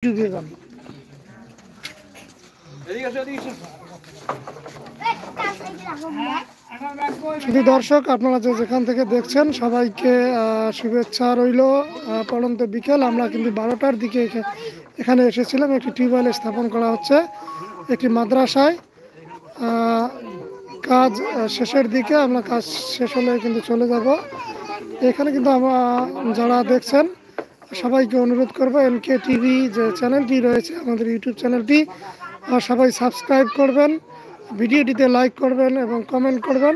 ডুবে গেল। শুধু দর্শক, আপনারা যেখান থেকে দেখছেন সবাইকে শুভেচ্ছা রইল। পড়ন্ত বিকেল। আমরা কিন্তু 12টার দিকে এখানে এসেছিলাম। একটি টিউবওয়েল স্থাপন করা হচ্ছে একটি মাদ্রাসায়। কাজ শেষের দিকে, আমরা কাজ শেষ হলে কিন্তু চলে যাব। এখানে কিন্তু আমরা যারা দেখছেন সবাইকে অনুরোধ করবো, এনকে টিভি যে চ্যানেলটি রয়েছে আমাদের ইউটিউব চ্যানেলটি সবাই সাবস্ক্রাইব করবেন, ভিডিওটিতে লাইক করবেন এবং কমেন্ট করবেন।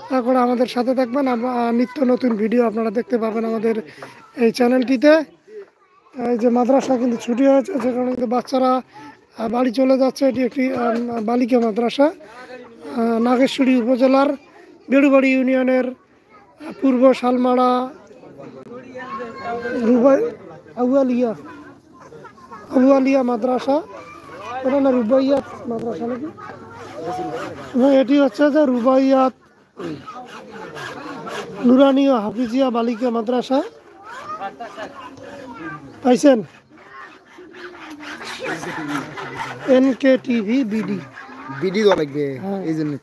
তারপরে আমাদের সাথে থাকবেন। নিত্য নতুন ভিডিও আপনারা দেখতে পাবেন আমাদের এই চ্যানেলটিতে। এই যে মাদ্রাসা কিন্তু ছুটি হয়েছে, সেখানে কিন্তু বাচ্চারা বাড়ি চলে যাচ্ছে। এটি একটি বালিকা মাদ্রাসা, নাগেশ্বরী উপজেলার বেড়ুবাড়ি ইউনিয়নের পূর্ব শালমারা আউয়ালিয়া মাদ্রাসা। এটা না রুবাইয়াত মাদ্রাসা নাকি? এবং এটি হচ্ছে যে রুবাইয়াত নুরানি ও হাফিজিয়া বালিকা মাদ্রাসা। পাইছেন? এনকে টিভি বিডি লাগবে, এই জন্য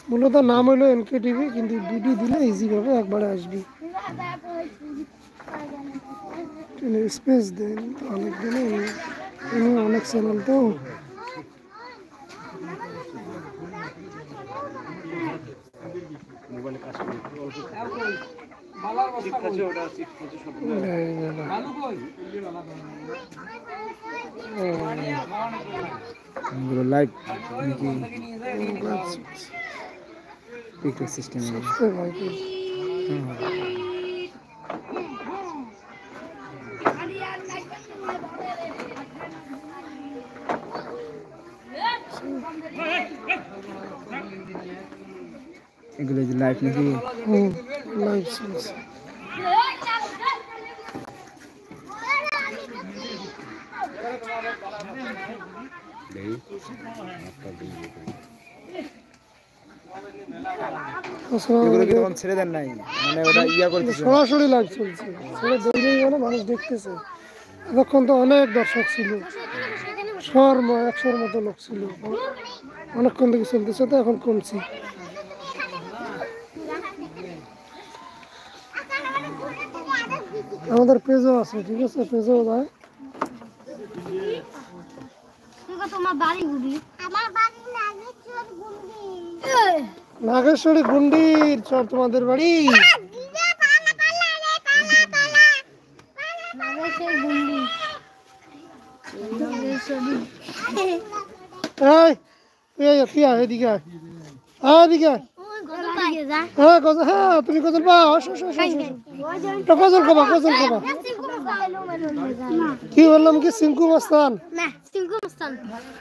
মূলত নাম হলো এনকে টিভি, কিন্তু বিডি দিলে ইজি ভাবে একবারে আসবি। স্পেস দেন অনেক দিনে, অনেক চ্যানেল তো। লাইভ সিস্টেম এগুলো লাইভ নাকি? লাইভ চলছে। ছেড়ে দেন নাই, মানে ওটা ইয়া করতেছে, সরাসরি লাইভ চলছে, ছেড়ে দেয়নি মানে মানুষ দেখতেছে। এতক্ষণ তো অনেক দর্শক ছিল, 100-100 মতো লোক ছিল। অনেকক্ষণ থেকে চলতেছে, তো এখন কমছি। আমাদের পেজও আছে, ঠিক আছে, পেজও যায়। নাগেশ্বরী গুন্ডির চর তোমাদের বাড়ি? তুমি গজল পাও? গজল কবা, গজল কবা। কি বললাম কি? সিঙ্কু মাস্তান,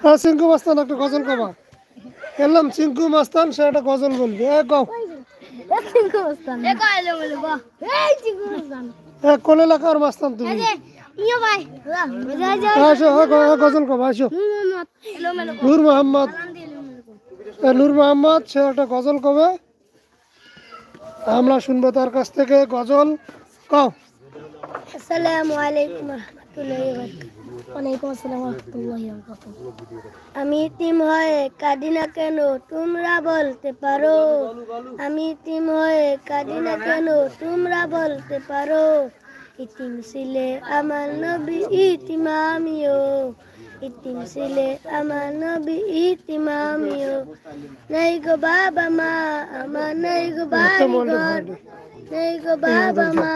হ্যাঁ সিঙ্কু মাস্তান একটা গজল কবা। এলাম চিঙ্কু মাস্তান, সে একটা গজল বলবে। কোন এলাকার মাস্তান তুমি? গজল কবা, আসো। নূর মোহাম্মদ, নূর মোহাম্মদ, সে একটা গজল কবে, আমরা শুনবো তার কাছ থেকে গজল। কও। আসসালামু আলাইকুম রাহমাতুল্লাহি ওয়া বারাকাতুহু। ওয়ালাইকুম আসসালাম ওয়া রাহমাতুল্লাহি ওয়া বারাকাতুহু। আমি ইতিম হয়ে কাঁদি না কেন তোমরা বলতে পারো? আমি ইতিম হয়ে কাঁদি না কেন তোমরা বলতে পারো? ইতিম ছিলে আমার নবী, ইতিম আমিও। ইতিম ছিলে আমার নবী, ইতিম আমিও। নেই গো বাবা মা আমার, নেই গো বাড়ি ঘর, নেই গো বাবা মা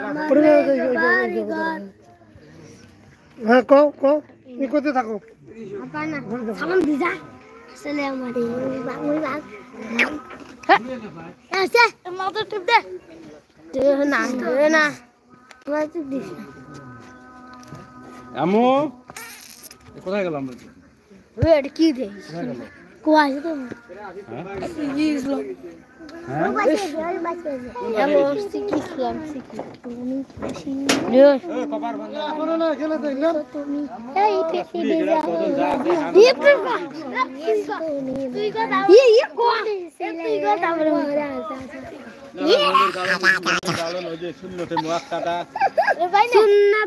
আমার, নেই গো বাড়ি ঘর। হ্যাঁ কও, কও, তুমি কোথায় থাকো? সালাম দিজা। আসসালামু আলাইকুম বাবুই বাগ। আচ্ছা মাথা টিপ দে। না না মাথা টিপ দিস। আম্মু কোথায় গেলাম? ওই কি দে? কোয়া আছে তো? জি ইসলাম। হ্যাঁ হ্যালো সিকিসলাম তুমি কবার বন্ধ করো না, খেলে দেখলাম তুমি এই পেছি দে যা দিয়ে করবা তুই কথা ইয়ে কোয়া তুই কথা বলে সুন্নাহ